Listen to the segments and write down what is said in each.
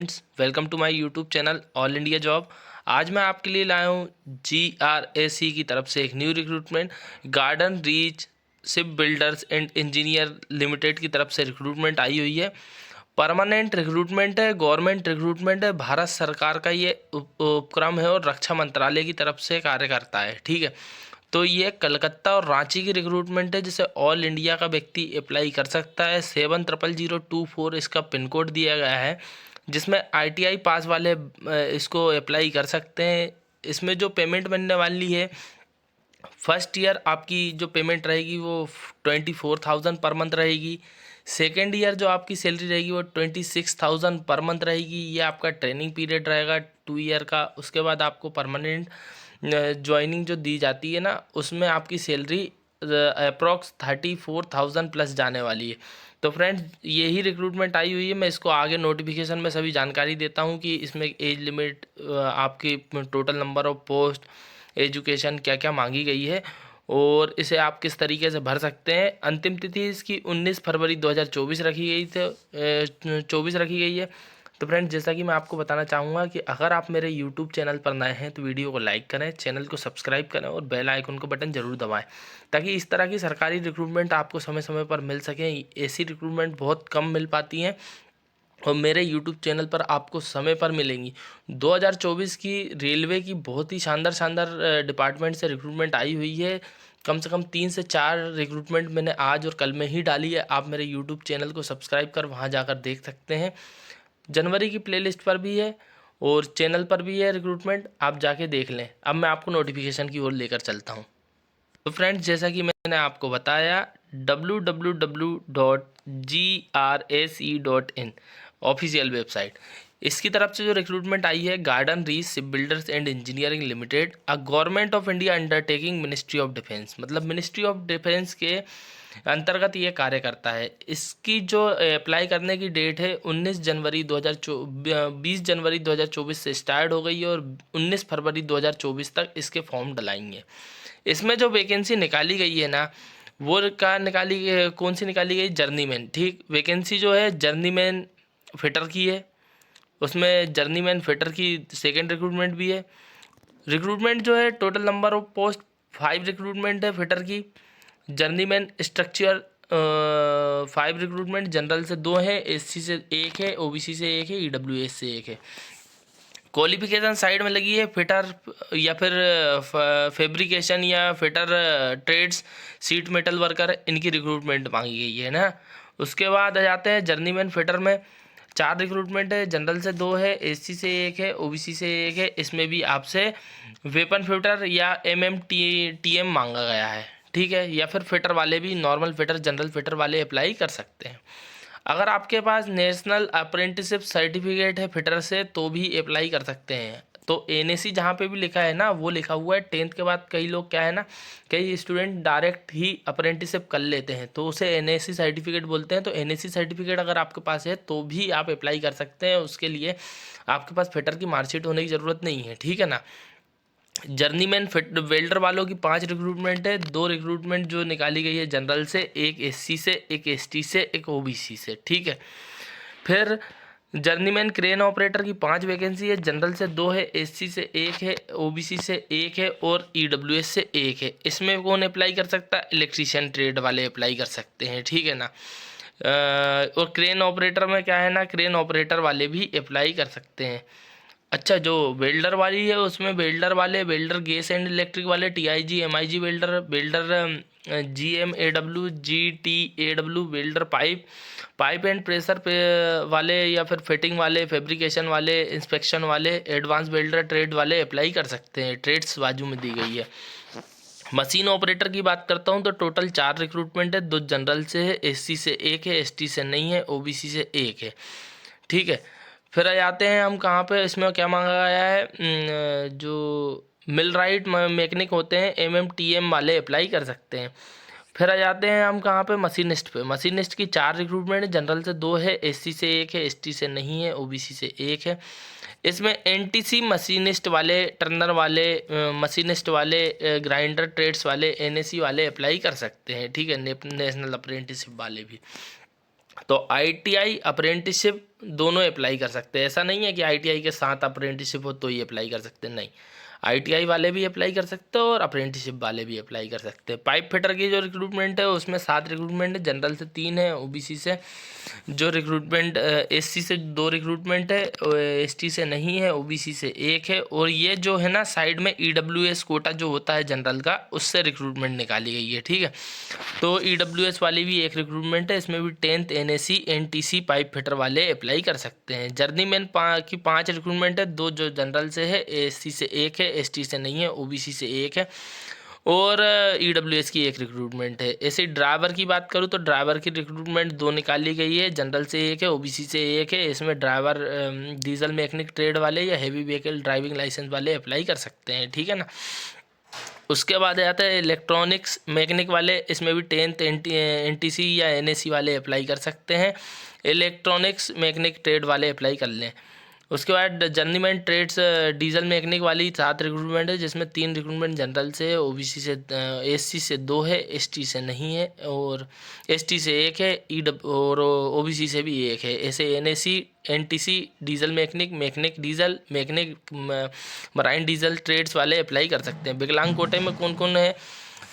Welcome to my YouTube channel all India job. आज मैं आपके लिए लाया हूँ GRAC की तरफ से एक new recruitment. Garden reach ship builders and engineer limited की तरफ से रिक्रूटमेंट आई हुई है। परमानेंट रिक्रूटमेंट है, गवर्नमेंट रिक्रूटमेंट है। भारत सरकार का ये उपक्रम है और रक्षा मंत्रालय की तरफ से कार्य करता है। ठीक है, तो ये कलकत्ता और रांची की रिक्रूटमेंट है जिसे ऑल इंडिया का व्यक्ति अप्लाई कर सकता है। 700024 इसका पिन कोड दिया गया है, जिसमें ITI पास वाले इसको अप्लाई कर सकते हैं। इसमें जो पेमेंट बनने वाली है, फर्स्ट ईयर आपकी जो पेमेंट रहेगी वो 24,000 पर मंथ रहेगी। सेकेंड ईयर जो आपकी सैलरी रहेगी वो 26,000 पर मंथ रहेगी। ये आपका ट्रेनिंग पीरियड रहेगा 2 ईयर का। उसके बाद आपको परमानेंट ज्वाइनिंग जो दी जाती है ना, उसमें आपकी सैलरी अप्रॉक्स 34,000 प्लस जाने वाली है। तो फ्रेंड्स, यही रिक्रूटमेंट आई हुई है। मैं इसको आगे नोटिफिकेशन में सभी जानकारी देता हूँ कि इसमें एज लिमिट, आपकी total number of post, education क्या क्या मांगी गई है और इसे आप किस तरीके से भर सकते हैं। अंतिम तिथि इसकी 19 फरवरी 2024 रखी गई थी, 24 रखी गई है। तो फ्रेंड्स, जैसा कि मैं आपको बताना चाहूँगा कि अगर आप मेरे यूट्यूब चैनल पर नए हैं तो वीडियो को लाइक करें, चैनल को सब्सक्राइब करें और बेल आइकन को बटन जरूर दबाएं, ताकि इस तरह की सरकारी रिक्रूटमेंट आपको समय समय पर मिल सकें। ऐसी रिक्रूटमेंट बहुत कम मिल पाती हैं और मेरे YouTube चैनल पर आपको समय पर मिलेंगी। 2024 की रेलवे की बहुत ही शानदार शानदार डिपार्टमेंट से रिक्रूटमेंट आई हुई है। कम से कम 3 से 4 रिक्रूटमेंट मैंने आज और कल में ही डाली है। आप मेरे YouTube चैनल को सब्सक्राइब कर वहां जाकर देख सकते हैं। जनवरी की प्लेलिस्ट पर भी है और चैनल पर भी है रिक्रूटमेंट, आप जाके देख लें। अब मैं आपको नोटिफिकेशन की ओर लेकर चलता हूँ। तो फ्रेंड्स, जैसा कि मैंने आपको बताया, www.grace.in ऑफिशियल वेबसाइट, इसकी तरफ से जो रिक्रूटमेंट आई है, garden reach ship builders and engineering limited, a government of India undertaking, ministry of defence, मतलब मिनिस्ट्री ऑफ डिफेंस के अंतर्गत ये कार्य करता है। इसकी जो अप्लाई करने की डेट है 20 जनवरी 2024 से स्टार्ट हो गई है और 19 फरवरी 2024 तक इसके फॉर्म डलाएंगे। इसमें जो वैकेंसी निकाली गई है ना, वो कौन सी निकाली गई? जर्नीमैन। ठीक, वैकेंसी जो है जर्नीमैन फिटर की है। उसमें जर्नीमैन फिटर की सेकेंड रिक्रूटमेंट भी है। रिक्रूटमेंट जो है, total number of post 5 recruitment है फिटर की। जर्नीमैन स्ट्रक्चर 5 रिक्रूटमेंट, जनरल से 2 है, SC से 1 है, OBC से 1 है, EWS से 1 है। क्वालिफिकेशन साइड में लगी है फिटर या फिर फैब्रिकेशन या fitter trades, sheet metal worker, इनकी रिक्रूटमेंट मांगी गई है ना। उसके बाद आ जाते हैं जर्नीमैन फिटर में 4 रिक्रूटमेंट है, जनरल से 2 है, SC से 1 है, OBC से 1 है। इसमें भी आपसे वेपन फिटर या TM मांगा गया है। ठीक है, या फिर फिटर वाले भी, नॉर्मल फिटर, जनरल फिटर वाले अप्लाई कर सकते हैं। अगर आपके पास नेशनल अप्रेंटिसशिप सर्टिफिकेट है फिटर से तो भी अप्लाई कर सकते हैं। तो NAC जहाँ पे भी लिखा है ना, वो लिखा हुआ है 10th के बाद। कई लोग क्या है ना, कई स्टूडेंट डायरेक्ट ही अप्रेंटिसशिप कर लेते हैं, तो उसे NAC सर्टिफिकेट बोलते हैं। तो NAC सर्टिफिकेट अगर आपके पास है तो भी आप अप्लाई कर सकते हैं। उसके लिए आपके पास फिटर की मार्कशीट होने की ज़रूरत नहीं है। ठीक है ना। जर्नीमैन फिट वेल्डर वालों की 5 रिक्रूटमेंट है। 2 रिक्रूटमेंट जो निकाली गई है जनरल से, एक SC से, एक ST से, एक OBC से। ठीक है, फिर जर्नीमैन क्रेन ऑपरेटर की 5 वैकेंसी है। जनरल से 2 है, SC से 1 है, OBC से 1 है और EWS से 1 है। इसमें कौन अप्लाई कर सकता है? इलेक्ट्रीशियन ट्रेड वाले अप्लाई कर सकते हैं। ठीक है ना। और क्रेन ऑपरेटर में क्या है ना, क्रेन ऑपरेटर वाले भी अप्लाई कर सकते हैं। अच्छा, जो वेल्डर वाली है उसमें वेल्डर वाले, वेल्डर गैस एंड इलेक्ट्रिक वाले, TIG MIG welder, welder GMAW GTAW welder, pipe and pressure पे वाले या फिर फिटिंग वाले, फैब्रिकेशन वाले, इंस्पेक्शन वाले, एडवांस वेल्डर ट्रेड वाले अप्लाई कर सकते हैं। ट्रेड्स बाजू में दी गई है। मशीन ऑपरेटर की बात करता हूँ तो टोटल 4 रिक्रूटमेंट है। 2 जनरल से है, SC से 1 है, ST से नहीं है, OBC से 1 है। ठीक है, फिर आ जाते हैं हम कहाँ पे, इसमें क्या मांगा गया है, जो मिल राइट मैकेनिक होते हैं, TM वाले अप्लाई कर सकते हैं। फिर आ जाते हैं हम कहाँ पे, मशीनिस्ट पे। मशीनिस्ट की 4 रिक्रूटमेंट है। जनरल से 2 है, SC से 1 है, ST से नहीं है, OBC से 1 है। इसमें NTC मशीनिस्ट वाले, टर्नर वाले, मशीनिस्ट वाले, ग्राइंडर ट्रेड्स वाले, NAC वाले अप्लाई कर सकते हैं। ठीक है, नेशनल अप्रेंटिसशिप वाले भी। तो आईटीआई अप्रेंटिसशिप दोनों अप्लाई कर सकते हैं। ऐसा नहीं है कि आईटीआई के साथ अप्रेंटिसशिप हो तो ही अप्लाई कर सकते हैं, नहीं, आईटीआई वाले भी अप्लाई कर सकते हैं और अप्रेंटिसशिप वाले भी अप्लाई कर सकते हैं। पाइप फिटर की जो रिक्रूटमेंट है उसमें 7 रिक्रूटमेंट है, जनरल से 3 है, ओबीसी से जो रिक्रूटमेंट एससी से 2 रिक्रूटमेंट है, एसटी से नहीं है, ओबीसी से 1 है। और ये जो है ना साइड में ईडब्ल्यूएस कोटा जो होता है जनरल का, उससे रिक्रूटमेंट निकाली गई है, ठीक है। तो ईडब्ल्यूएस वाली भी एक रिक्रूटमेंट है, इसमें भी 10th NAC NTC pipe fitter वाले अप्लाई कर सकते हैं। जर्नीमैन की 5 रिक्रूटमेंट है, 2 जो जनरल से है, एससी से 1 है, एसटी से नहीं है, ओबीसी से 1 है, और ईडब्ल्यूएस की 1 रिक्रूटमेंट है। ऐसे ड्राइवर की बात करूँ तो ड्राइवर की रिक्रूटमेंट 2 निकाली गई है, जनरल से 1 है, ओबीसी से 1 है। इसमें ड्राइवर डीजल मैकेनिक ट्रेड वाले या हैवी व्हीकल ड्राइविंग लाइसेंस वाले अप्लाई कर सकते हैं, ठीक है ना। उसके बाद आता है इलेक्ट्रॉनिक्स मैकेनिक वाले, इसमें भी 10th एनटीसी या एनएसी वाले अप्लाई कर सकते हैं। इलेक्ट्रॉनिक्स मैकेनिक ट्रेड वाले अप्लाई कर लें। उसके बाद जर्नीमैन ट्रेड्स डीजल मैकेनिक वाली 7 रिक्रूटमेंट है, जिसमें 3 रिक्रूटमेंट जनरल से है, ओबीसी से एससी से 2 है, एसटी से नहीं है, और एसटी से 1 है, और ओबीसी से भी 1 है। ऐसे NAC NTC diesel mechanic, mechanic diesel, mechanic marine diesel trades वाले अप्लाई कर सकते हैं। विकलांग कोटे में कौन कौन है,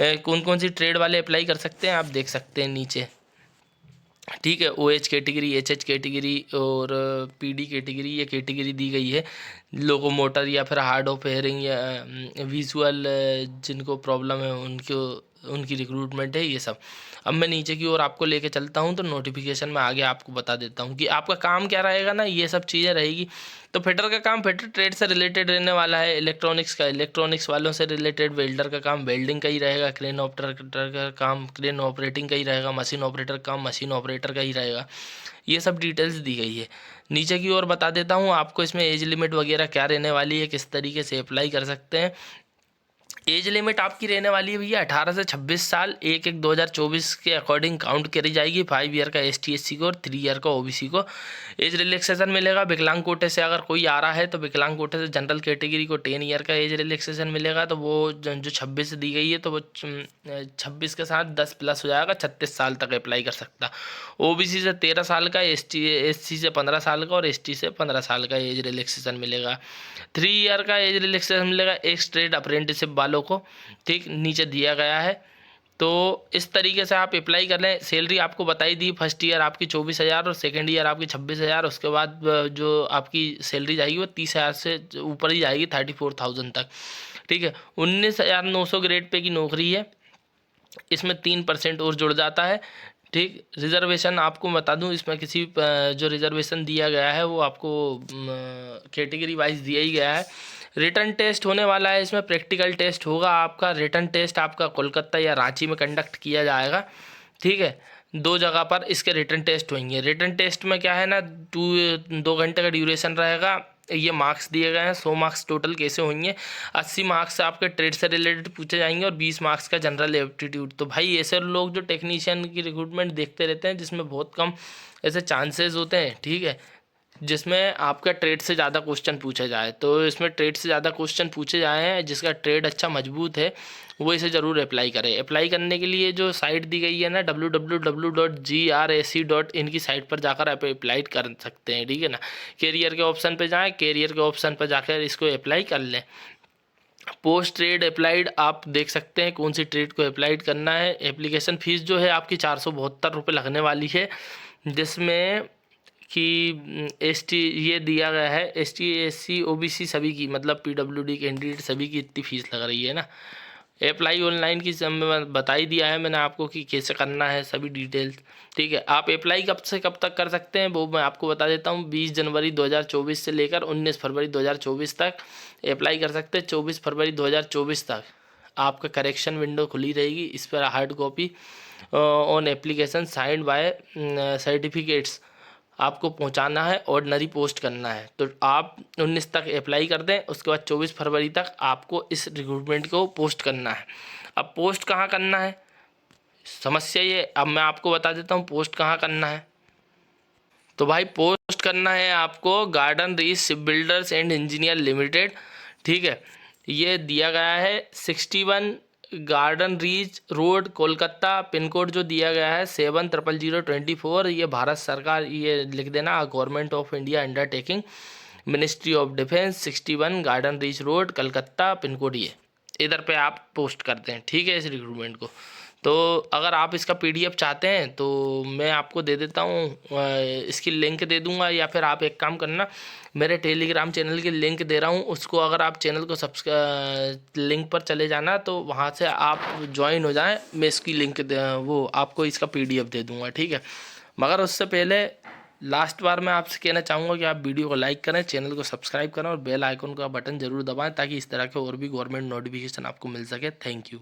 कौन कौन सी ट्रेड वाले अप्लाई कर सकते हैं आप देख सकते हैं नीचे, ठीक है। ओएच कैटेगरी, एचएच कैटेगरी और पीडी कैटेगरी, ये कैटेगरी दी गई है। लोको मोटर या फिर हार्ड ऑफ हेयरिंग या विजुअल जिनको प्रॉब्लम है उनकी रिक्रूटमेंट है, ये सब। अब मैं नीचे की ओर आपको लेके चलता हूँ तो नोटिफिकेशन में आगे आपको बता देता हूँ कि आपका काम क्या रहेगा ना, ये सब चीज़ें रहेगी। तो फिटर का काम फिटर ट्रेड से रिलेटेड रहने वाला है, इलेक्ट्रॉनिक्स का इलेक्ट्रॉनिक्स वालों से रिलेटेड, वेल्डर का काम वेल्डिंग का ही रहेगा, क्रेन ऑपरेटर का काम क्रेन ऑपरेटिंग का ही रहेगा, मशीन ऑपरेटर का काम मशीन ऑपरेटर का ही रहेगा। ये सब डिटेल्स दी गई है। नीचे की ओर बता देता हूँ आपको इसमें एज लिमिट वगैरह क्या रहने वाली है, किस तरीके से अप्लाई कर सकते हैं। एज लिमिट आपकी रहने वाली है भैया 18 से 26 साल, 1/1/2024 के अकॉर्डिंग काउंट करी जाएगी। 5 ईयर का एसटी एससी को और 3 ईयर का ओबीसी को एज रिलैक्सेशन मिलेगा। विकलांग कोटे से अगर कोई आ रहा है तो विकलांग कोटे से जनरल कैटेगरी को 10 ईयर का एज रिलैक्सेशन मिलेगा। तो वो जो 26 दी गई है तो वो 26 के साथ 10 प्लस हो जाएगा, 36 साल तक अप्लाई कर सकता। ओबीसी से 13 साल का, एससी से 15 साल का और एसटी से 15 साल का एज रिलैक्सेशन मिलेगा। 3 ईयर का एज रिलैक्सेशन मिलेगा एक ट्रेड अप्रेंटिसशिप वालों को, ठीक, नीचे दिया गया है। तो इस तरीके से आप अप्लाई कर लें। सैलरी आपको बताई दी, फर्स्ट ईयर आपकी 24,000 और सेकेंड ईयर आपकी 26,000। उसके बाद जो आपकी सैलरी जाएगी वो 30,000 से ऊपर ही जाएगी, 34,000 तक, ठीक है। 19,900 ग्रेड पे की नौकरी है, इसमें 3% और जुड़ जाता है, ठीक। रिजर्वेशन आपको बता दूं, इसमें किसी जो रिजर्वेशन दिया गया है वो आपको कैटेगरी वाइज दिया ही गया है। रिटर्न टेस्ट होने वाला है, इसमें प्रैक्टिकल टेस्ट होगा आपका। रिटर्न टेस्ट आपका कोलकाता या रांची में कंडक्ट किया जाएगा, ठीक है। 2 जगह पर इसके रिटर्न टेस्ट होंगे। रिटर्न टेस्ट में क्या है ना, 2 घंटे का ड्यूरेशन रहेगा। ये मार्क्स दिए गए हैं, 100 मार्क्स टोटल कैसे होंगे। 80 मार्क्स आपके ट्रेड से रिलेटेड पूछे जाएंगे और 20 मार्क्स का जनरल एप्टीट्यूड। तो भाई ऐसे लोग जो टेक्नीशियन की रिक्रूटमेंट देखते रहते हैं जिसमें बहुत कम ऐसे चांसेस होते हैं, ठीक है, जिसमें आपका ट्रेड से ज़्यादा क्वेश्चन पूछे जाए। तो इसमें ट्रेड से ज़्यादा क्वेश्चन पूछे जाए हैं, जिसका ट्रेड अच्छा मजबूत है वो इसे ज़रूर अप्लाई करें। अप्लाई करने के लिए जो साइट दी गई है ना, www.grac.in की साइट पर जाकर आप अप्लाई कर सकते हैं, ठीक है ना। कैरियर के ऑप्शन पर जाएँ, कैरियर के ऑप्शन पर जाकर इसको अप्लाई कर लें। पोस्ट ट्रेड अप्लाइड आप देख सकते हैं कौन सी ट्रेड को अप्लाइड करना है। एप्लीकेशन फ़ीस जो है आपकी 472 रुपये लगने वाली है, जिसमें कि एसटी ये दिया गया है, एसटी एससी ओबीसी सभी की, मतलब पीडब्ल्यूडी कैंडिडेट सभी की इतनी फीस लग रही है ना। अप्लाई ऑनलाइन की सब में बता ही दिया है मैंने आपको कि कैसे करना है, सभी डिटेल्स, ठीक है। आप अप्लाई कब से कब तक कर सकते हैं वो मैं आपको बता देता हूँ। 20 जनवरी 2024 से लेकर 19 फरवरी 2024 तक अप्लाई कर सकते हैं। 24 फरवरी 2024 तक आपका करेक्शन विंडो खुली रहेगी, इस पर hard copy on application signed by certificates आपको पहुंचाना है, ऑर्डिनरी पोस्ट करना है। तो आप 19 तक अप्लाई कर दें, उसके बाद 24 फरवरी तक आपको इस रिक्रूटमेंट को पोस्ट करना है। अब पोस्ट कहाँ करना है, समस्या ये, अब मैं आपको बता देता हूँ पोस्ट कहाँ करना है। तो भाई पोस्ट करना है आपको garden reach ship builders and engineer limited, ठीक है। ये दिया गया है 61 garden reach road Kolkata, pin code जो दिया गया है 700024। ये भारत सरकार, ये लिख देना, government of India undertaking, ministry of defence, 61 garden reach road Calcutta, pin code ये इधर पे आप पोस्ट करते हैं, ठीक है, इस रिक्रूटमेंट को। तो अगर आप इसका पीडीएफ चाहते हैं तो मैं आपको दे देता हूँ, इसकी लिंक दे दूँगा, या फिर आप एक काम करना, मेरे टेलीग्राम चैनल की लिंक दे रहा हूँ, उसको अगर आप चैनल को लिंक पर चले जाना तो वहाँ से आप ज्वाइन हो जाएं, मैं इसकी लिंक वो आपको इसका पीडीएफ दे दूँगा, ठीक है। मगर उससे पहले लास्ट बार मैं आपसे कहना चाहूँगा कि आप वीडियो को लाइक करें, चैनल को सब्सक्राइब करें और बेल आइकन का बटन ज़रूर दबाएं, ताकि इस तरह के और भी गवर्नमेंट नोटिफिकेशन आपको मिल सके। Thank you.